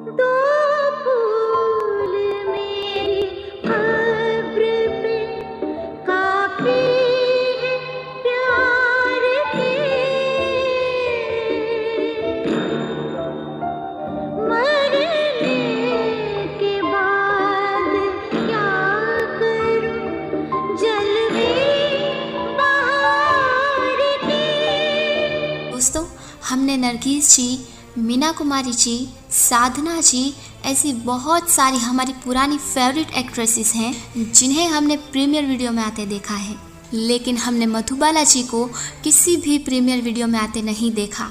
दो फूल मेरी कब्र पे काफी है प्यार के, मरने के बाद क्या करूं जलवे बहार के। दोस्तों, हमने नरगिस जी, मीना कुमारी जी, साधना जी, ऐसी बहुत सारी हमारी पुरानी फेवरेट एक्ट्रेसेस हैं जिन्हें हमने प्रीमियर वीडियो में आते देखा है, लेकिन हमने मधुबाला जी को किसी भी प्रीमियर वीडियो में आते नहीं देखा,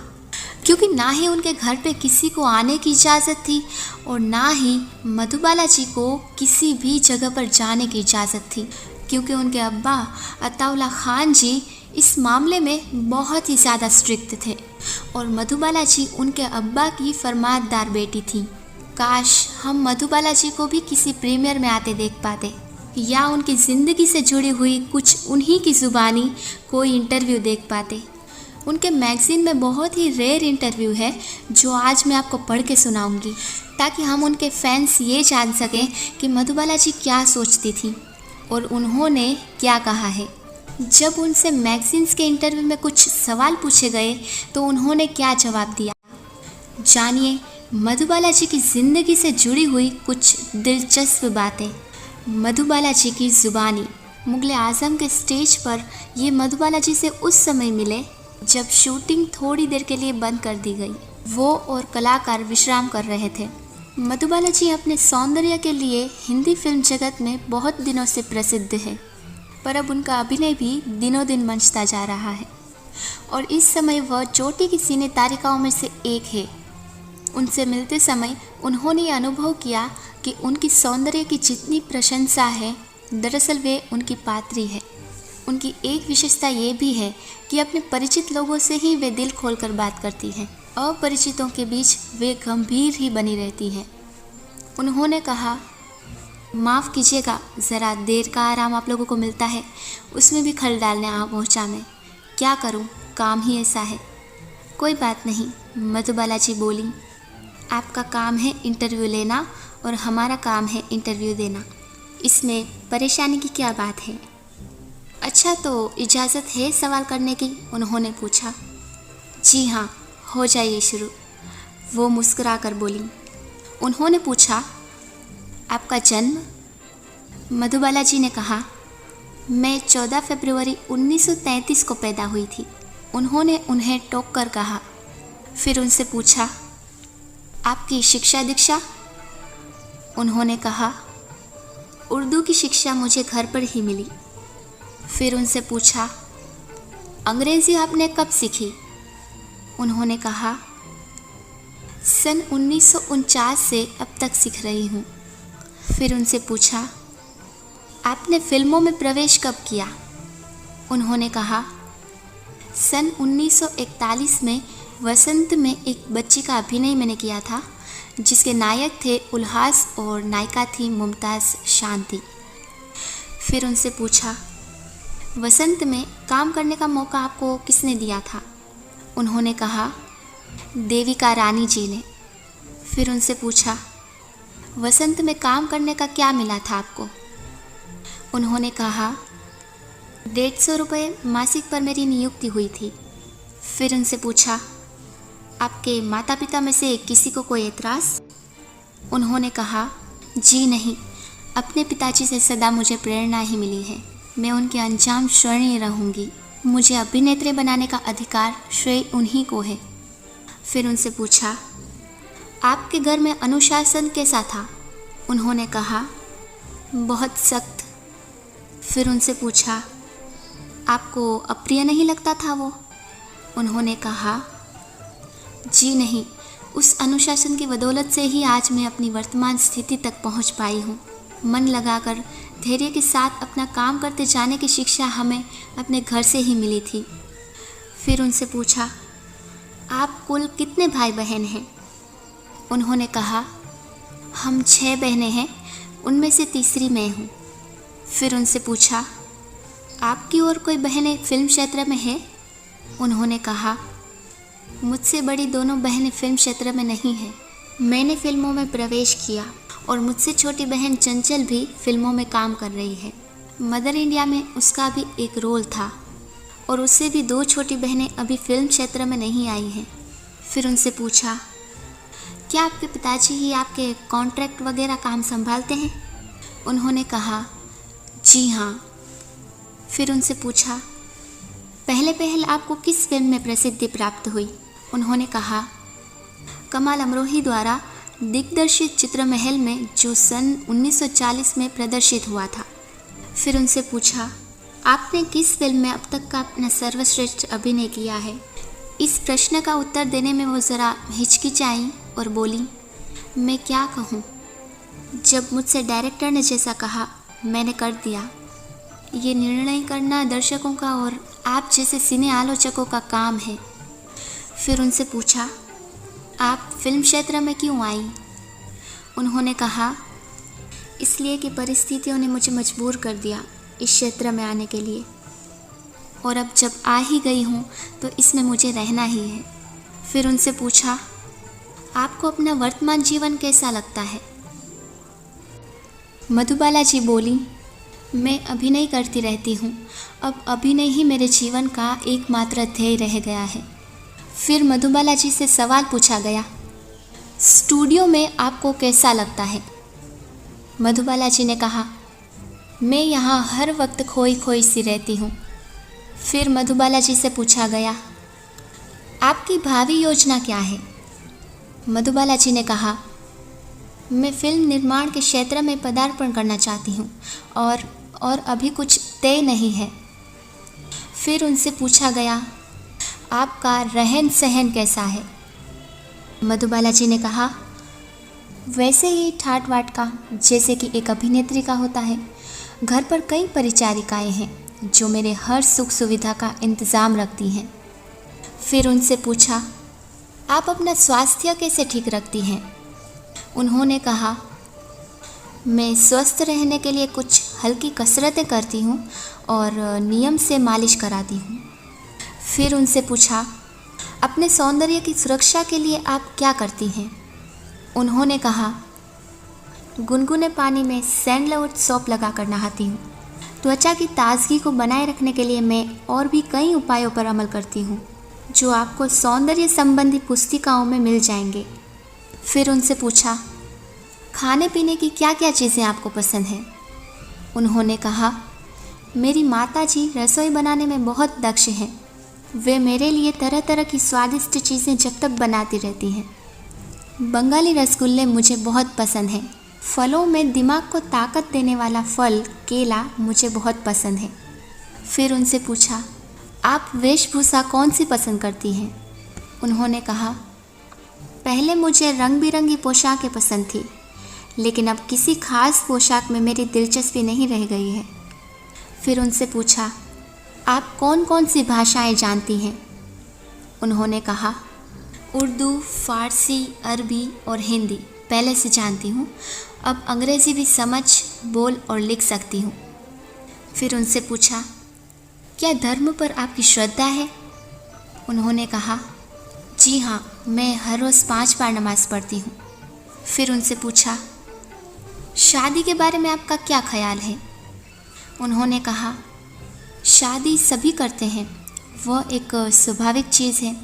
क्योंकि ना ही उनके घर पे किसी को आने की इजाज़त थी और ना ही मधुबाला जी को किसी भी जगह पर जाने की इजाज़त थी, क्योंकि उनके अब्बा अताउल्ला खान जी इस मामले में बहुत ही ज़्यादा स्ट्रिक्ट थे और मधुबाला जी उनके अब्बा की फरमानदार बेटी थी। काश हम मधुबाला जी को भी किसी प्रीमियर में आते देख पाते या उनकी ज़िंदगी से जुड़ी हुई कुछ उन्हीं की ज़ुबानी कोई इंटरव्यू देख पाते। उनके मैगज़ीन में बहुत ही रेयर इंटरव्यू है जो आज मैं आपको पढ़ के सुनाऊंगी, ताकि हम उनके फैंस ये जान सकें कि मधुबाला जी क्या सोचती थी और उन्होंने क्या कहा है। जब उनसे मैगज़ीन्स के इंटरव्यू में कुछ सवाल पूछे गए तो उन्होंने क्या जवाब दिया, जानिए मधुबाला जी की ज़िंदगी से जुड़ी हुई कुछ दिलचस्प बातें। मधुबाला जी की ज़ुबानी। मुग़ल आज़म के स्टेज पर ये मधुबाला जी से उस समय मिले जब शूटिंग थोड़ी देर के लिए बंद कर दी गई। वो और कलाकार विश्राम कर रहे थे। मधुबाला जी अपने सौंदर्य के लिए हिंदी फिल्म जगत में बहुत दिनों से प्रसिद्ध है, पर अब उनका अभिनय भी दिनों दिन मंचता जा रहा है और इस समय वह चोटी की सिने तारिकाओं में से एक है। उनसे मिलते समय उन्होंने ये अनुभव किया कि उनकी सौंदर्य की जितनी प्रशंसा है, दरअसल वे उनकी पात्री है। उनकी एक विशेषता ये भी है कि अपने परिचित लोगों से ही वे दिल खोलकर बात करती हैं। अपरिचितों के बीच वे गंभीर ही बनी रहती हैं। उन्होंने कहा, माफ़ कीजिएगा, ज़रा देर का आराम आप लोगों को मिलता है, उसमें भी खल डालने आ पहुँचा मैं। क्या करूँ, काम ही ऐसा है। कोई बात नहीं, मधुबाला जी बोली, आपका काम है इंटरव्यू लेना और हमारा काम है इंटरव्यू देना, इसमें परेशानी की क्या बात है। अच्छा, तो इजाज़त है सवाल करने की? उन्होंने पूछा। जी हाँ, हो जाइए शुरू, वो मुस्कुरा कर बोली। उन्होंने पूछा, आपका जन्म? मधुबाला जी ने कहा, मैं 14 फरवरी 1933 को पैदा हुई थी। उन्होंने उन्हें टोक कर कहा। फिर उनसे पूछा, आपकी शिक्षा दीक्षा? उन्होंने कहा, उर्दू की शिक्षा मुझे घर पर ही मिली। फिर उनसे पूछा, अंग्रेज़ी आपने कब सीखी? उन्होंने कहा, सन 1949 से अब तक सीख रही हूँ। फिर उनसे पूछा, आपने फिल्मों में प्रवेश कब किया? उन्होंने कहा, सन 1941 में वसंत में एक बच्ची का अभिनय मैंने किया था, जिसके नायक थे उल्हास और नायिका थी मुमताज़ शांति। फिर उनसे पूछा, वसंत में काम करने का मौका आपको किसने दिया था? उन्होंने कहा, देविका रानी जी ने। फिर उनसे पूछा, वसंत में काम करने का क्या मिला था आपको? उन्होंने कहा, 150 रुपये मासिक पर मेरी नियुक्ति हुई थी। फिर उनसे पूछा, आपके माता पिता में से किसी को कोई एतराज़? उन्होंने कहा, जी नहीं, अपने पिताजी से सदा मुझे प्रेरणा ही मिली है। मैं उनके अंजाम स्मरणीय रहूँगी। मुझे अभिनेत्री बनाने का अधिकार श्रेय उन्हीं को है। फिर उनसे पूछा, आपके घर में अनुशासन कैसा था? उन्होंने कहा, बहुत सख्त। फिर उनसे पूछा, आपको अप्रिय नहीं लगता था वो? उन्होंने कहा, जी नहीं, उस अनुशासन की बदौलत से ही आज मैं अपनी वर्तमान स्थिति तक पहुंच पाई हूँ। मन लगाकर धैर्य के साथ अपना काम करते जाने की शिक्षा हमें अपने घर से ही मिली थी। फिर उनसे पूछा, आप कुल कितने भाई बहन हैं? उन्होंने कहा, हम 6 बहनें हैं, उनमें से तीसरी मैं हूँ। फिर उनसे पूछा, आपकी और कोई बहनें फिल्म क्षेत्र में है? उन्होंने कहा, मुझसे बड़ी दोनों बहनें फिल्म क्षेत्र में नहीं हैं, मैंने फिल्मों में प्रवेश किया और मुझसे छोटी बहन चंचल भी फिल्मों में काम कर रही है। मदर इंडिया में उसका भी एक रोल था और उससे भी 2 छोटी बहनें अभी फिल्म क्षेत्र में नहीं आई हैं। फिर उनसे पूछा, क्या आपके पिताजी ही आपके कॉन्ट्रैक्ट वगैरह काम संभालते हैं? उन्होंने कहा, जी हाँ। फिर उनसे पूछा, पहले आपको किस फिल्म में प्रसिद्धि प्राप्त हुई? उन्होंने कहा, कमाल अमरोही द्वारा दिग्दर्शित चित्रमहल में, जो सन 1940 में प्रदर्शित हुआ था। फिर उनसे पूछा, आपने किस फिल्म में अब तक का अपना सर्वश्रेष्ठ अभिनय किया है? इस प्रश्न का उत्तर देने में वो ज़रा हिचकिचाई और बोली, मैं क्या कहूँ, जब मुझसे डायरेक्टर ने जैसा कहा मैंने कर दिया। ये निर्णय करना दर्शकों का और आप जैसे सिने आलोचकों का काम है। फिर उनसे पूछा, आप फिल्म क्षेत्र में क्यों आई? उन्होंने कहा, इसलिए कि परिस्थितियों ने मुझे मजबूर कर दिया इस क्षेत्र में आने के लिए, और अब जब आ ही गई हूँ तो इसमें मुझे रहना ही है। फिर उनसे पूछा, आपको अपना वर्तमान जीवन कैसा लगता है? मधुबाला जी बोली, मैं अभिनय करती रहती हूँ, अब अभिनय ही मेरे जीवन का एकमात्र ध्येय रह गया है। फिर मधुबाला जी से सवाल पूछा गया, स्टूडियो में आपको कैसा लगता है? मधुबाला जी ने कहा, मैं यहाँ हर वक्त खोई खोई सी रहती हूँ। फिर मधुबाला जी से पूछा गया, आपकी भावी योजना क्या है? मधुबाला जी ने कहा, मैं फिल्म निर्माण के क्षेत्र में पदार्पण करना चाहती हूँ और अभी कुछ तय नहीं है। फिर उनसे पूछा गया, आपका रहन सहन कैसा है? मधुबाला जी ने कहा, वैसे ही ठाट बाट का, जैसे कि एक अभिनेत्री का होता है। घर पर कई परिचारिकाएं हैं जो मेरे हर सुख सुविधा का इंतज़ाम रखती हैं। फिर उनसे पूछा, आप अपना स्वास्थ्य कैसे ठीक रखती हैं? उन्होंने कहा, मैं स्वस्थ रहने के लिए कुछ हल्की कसरतें करती हूँ और नियम से मालिश कराती हूँ। फिर उनसे पूछा, अपने सौंदर्य की सुरक्षा के लिए आप क्या करती हैं? उन्होंने कहा, गुनगुने पानी में सैंडलवुड सोप लगाकर नहाती हूँ। त्वचा की ताजगी को बनाए रखने के लिए मैं और भी कई उपायों पर अमल करती हूँ, जो आपको सौंदर्य संबंधी पुस्तिकाओं में मिल जाएंगे। फिर उनसे पूछा, खाने पीने की क्या क्या चीज़ें आपको पसंद हैं? उन्होंने कहा, मेरी माता जी रसोई बनाने में बहुत दक्ष हैं। वे मेरे लिए तरह तरह की स्वादिष्ट चीज़ें जब तक बनाती रहती हैं। बंगाली रसगुल्ले मुझे बहुत पसंद हैं। फलों में दिमाग को ताकत देने वाला फल केला मुझे बहुत पसंद है। फिर उनसे पूछा, आप वेशभूषा कौन सी पसंद करती हैं? उन्होंने कहा, पहले मुझे रंग बिरंगी पोशाकें पसंद थी, लेकिन अब किसी खास पोशाक में मेरी दिलचस्पी नहीं रह गई है। फिर उनसे पूछा, आप कौन कौन सी भाषाएं जानती हैं? उन्होंने कहा, उर्दू, फ़ारसी, अरबी और हिंदी पहले से जानती हूँ। अब अंग्रेज़ी भी समझ, बोल और लिख सकती हूँ। फिर उनसे पूछा, क्या धर्म पर आपकी श्रद्धा है? उन्होंने कहा, जी हाँ, मैं हर रोज़ 5 बार नमाज़ पढ़ती हूँ। फिर उनसे पूछा, शादी के बारे में आपका क्या ख़याल है? उन्होंने कहा, शादी सभी करते हैं, वह एक स्वाभाविक चीज़ है।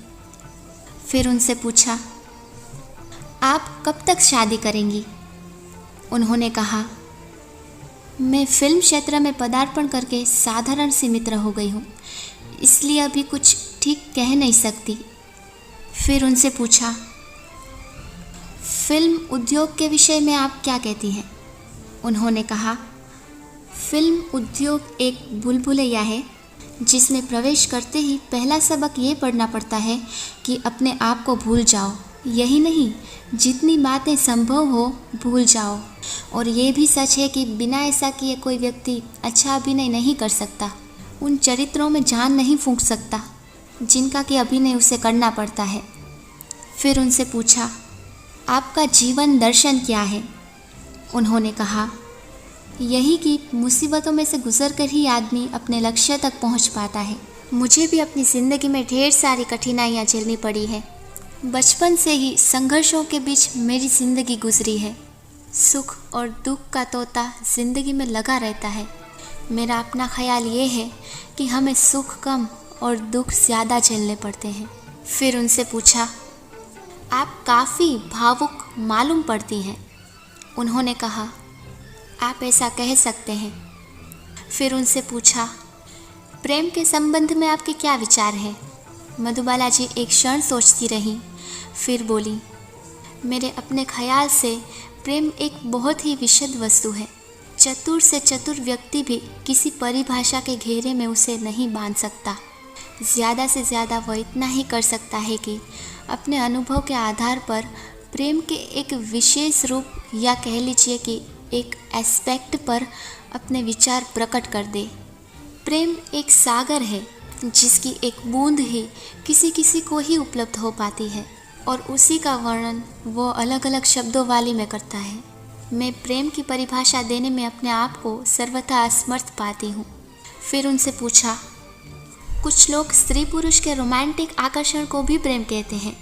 फिर उनसे पूछा, आप कब तक शादी करेंगी? उन्होंने कहा, मैं फिल्म क्षेत्र में पदार्पण करके साधारण सी मित्र हो गई हूँ, इसलिए अभी कुछ ठीक कह नहीं सकती। फिर उनसे पूछा, फिल्म उद्योग के विषय में आप क्या कहती हैं? उन्होंने कहा, फिल्म उद्योग एक भूलभुलैया है जिसमें प्रवेश करते ही पहला सबक ये पढ़ना पड़ता है कि अपने आप को भूल जाओ। यही नहीं, जितनी बातें संभव हो भूल जाओ। और ये भी सच है कि बिना ऐसा किए कोई व्यक्ति अच्छा अभिनय नहीं कर सकता, उन चरित्रों में जान नहीं फूंक सकता जिनका कि अभिनय उसे करना पड़ता है। फिर उनसे पूछा, आपका जीवन दर्शन क्या है? उन्होंने कहा, यही कि मुसीबतों में से गुजर कर ही आदमी अपने लक्ष्य तक पहुंच पाता है। मुझे भी अपनी ज़िंदगी में ढेर सारी कठिनाइयाँ झेलनी पड़ी है, बचपन से ही संघर्षों के बीच मेरी ज़िंदगी गुजरी है। सुख और दुख का तोता ज़िंदगी में लगा रहता है। मेरा अपना ख्याल ये है कि हमें सुख कम और दुख ज़्यादा झेलने पड़ते हैं। फिर उनसे पूछा, आप काफ़ी भावुक मालूम पड़ती हैं। उन्होंने कहा, आप ऐसा कह सकते हैं। फिर उनसे पूछा, प्रेम के संबंध में आपके क्या विचार हैं? मधुबाला जी एक क्षण सोचती रहीं, फिर बोली, मेरे अपने ख्याल से प्रेम एक बहुत ही विशद वस्तु है। चतुर से चतुर व्यक्ति भी किसी परिभाषा के घेरे में उसे नहीं बांध सकता। ज़्यादा से ज़्यादा वो इतना ही कर सकता है कि अपने अनुभव के आधार पर प्रेम के एक विशेष रूप या कह लीजिए कि एक एस्पेक्ट पर अपने विचार प्रकट कर दे। प्रेम एक सागर है जिसकी एक बूंद ही किसी किसी को ही उपलब्ध हो पाती है और उसी का वर्णन वो अलग अलग शब्दों वाली में करता है। मैं प्रेम की परिभाषा देने में अपने आप को सर्वथा असमर्थ पाती हूँ। फिर उनसे पूछा, कुछ लोग स्त्री पुरुष के रोमांटिक आकर्षण को भी प्रेम कहते हैं,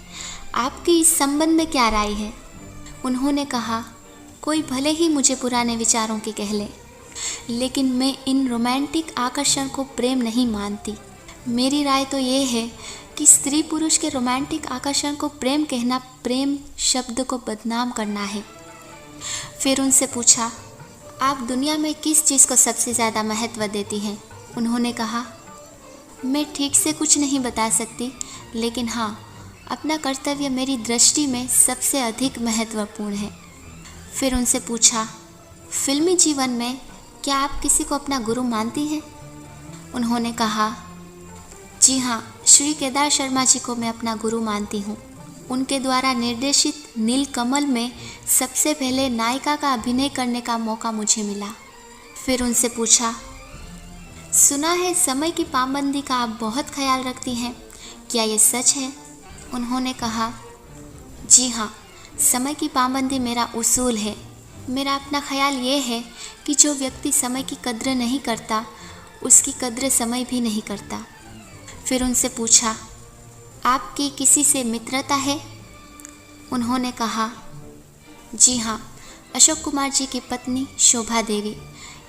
आपकी इस संबंध में क्या राय है? उन्होंने कहा, कोई भले ही मुझे पुराने विचारों की कह ले, लेकिन मैं इन रोमांटिक आकर्षण को प्रेम नहीं मानती। मेरी राय तो ये है कि स्त्री पुरुष के रोमांटिक आकर्षण को प्रेम कहना प्रेम शब्द को बदनाम करना है। फिर उनसे पूछा, आप दुनिया में किस चीज़ को सबसे ज़्यादा महत्व देती हैं? उन्होंने कहा, मैं ठीक से कुछ नहीं बता सकती, लेकिन हाँ, अपना कर्तव्य मेरी दृष्टि में सबसे अधिक महत्वपूर्ण है। फिर उनसे पूछा, फिल्मी जीवन में क्या आप किसी को अपना गुरु मानती हैं? उन्होंने कहा, जी हाँ, श्री केदार शर्मा जी को मैं अपना गुरु मानती हूँ। उनके द्वारा निर्देशित नीलकमल में सबसे पहले नायिका का अभिनय करने का मौका मुझे मिला। फिर उनसे पूछा, सुना है समय की पाबंदी का आप बहुत ख्याल रखती हैं, क्या ये सच है? उन्होंने कहा, जी हाँ, समय की पाबंदी मेरा उसूल है। मेरा अपना ख्याल ये है कि जो व्यक्ति समय की कद्र नहीं करता, उसकी कद्र समय भी नहीं करता। फिर उनसे पूछा, आपकी किसी से मित्रता है? उन्होंने कहा, जी हाँ, अशोक कुमार जी की पत्नी शोभा देवी।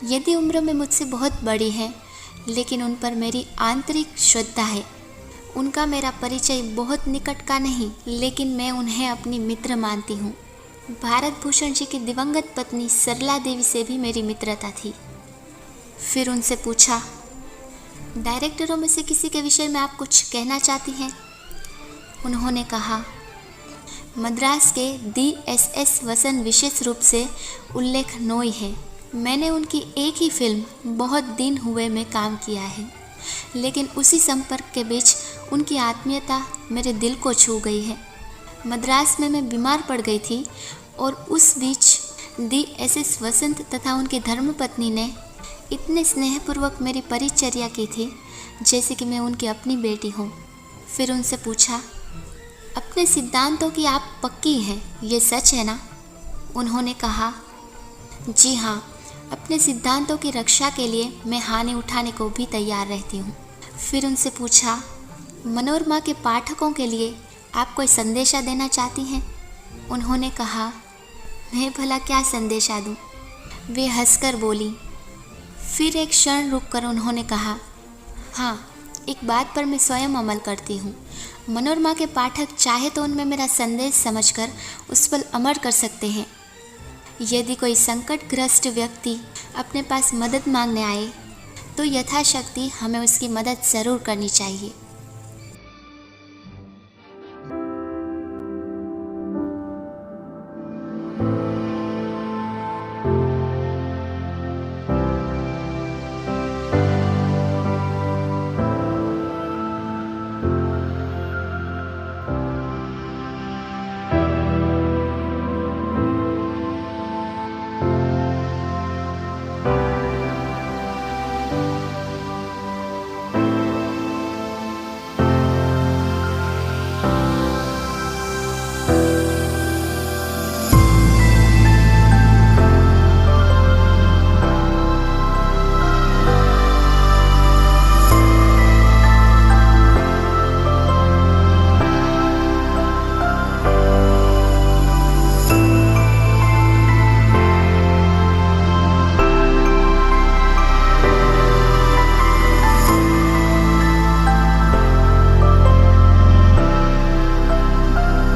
यदि उम्र में मुझसे बहुत बड़ी हैं, लेकिन उन पर मेरी आंतरिक श्रद्धा है। उनका मेरा परिचय बहुत निकट का नहीं, लेकिन मैं उन्हें अपनी मित्र मानती हूँ। भारत भूषण जी की दिवंगत पत्नी सरला देवी से भी मेरी मित्रता थी। फिर उनसे पूछा, डायरेक्टरों में से किसी के विषय में आप कुछ कहना चाहती हैं? उन्होंने कहा, मद्रास के DSS वसन विशेष रूप से उल्लेखनीय है। मैंने उनकी एक ही फिल्म बहुत दिन हुए में काम किया है, लेकिन उसी संपर्क के बीच उनकी आत्मीयता मेरे दिल को छू गई है। मद्रास में मैं बीमार पड़ गई थी और उस बीच DSS वसंत तथा उनकी धर्मपत्नी ने इतने स्नेहपूर्वक मेरी परिचर्या की थी जैसे कि मैं उनकी अपनी बेटी हूँ। फिर उनसे पूछा, अपने सिद्धांतों की आप पक्की हैं, ये सच है ना? उन्होंने कहा, जी हाँ, अपने सिद्धांतों की रक्षा के लिए मैं हानि उठाने को भी तैयार रहती हूँ। फिर उनसे पूछा, मनोरमा के पाठकों के लिए आप कोई संदेशा देना चाहती हैं? उन्होंने कहा, मैं भला क्या संदेशा दूँ? वे हंसकर बोली। फिर एक क्षण रुककर उन्होंने कहा, हाँ, एक बात पर मैं स्वयं अमल करती हूँ। मनोरमा के पाठक चाहे तो उनमें मेरा संदेश समझकर उस पर अमल कर सकते हैं। यदि कोई संकटग्रस्त व्यक्ति अपने पास मदद मांगने आए तो यथाशक्ति हमें उसकी मदद ज़रूर करनी चाहिए।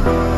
में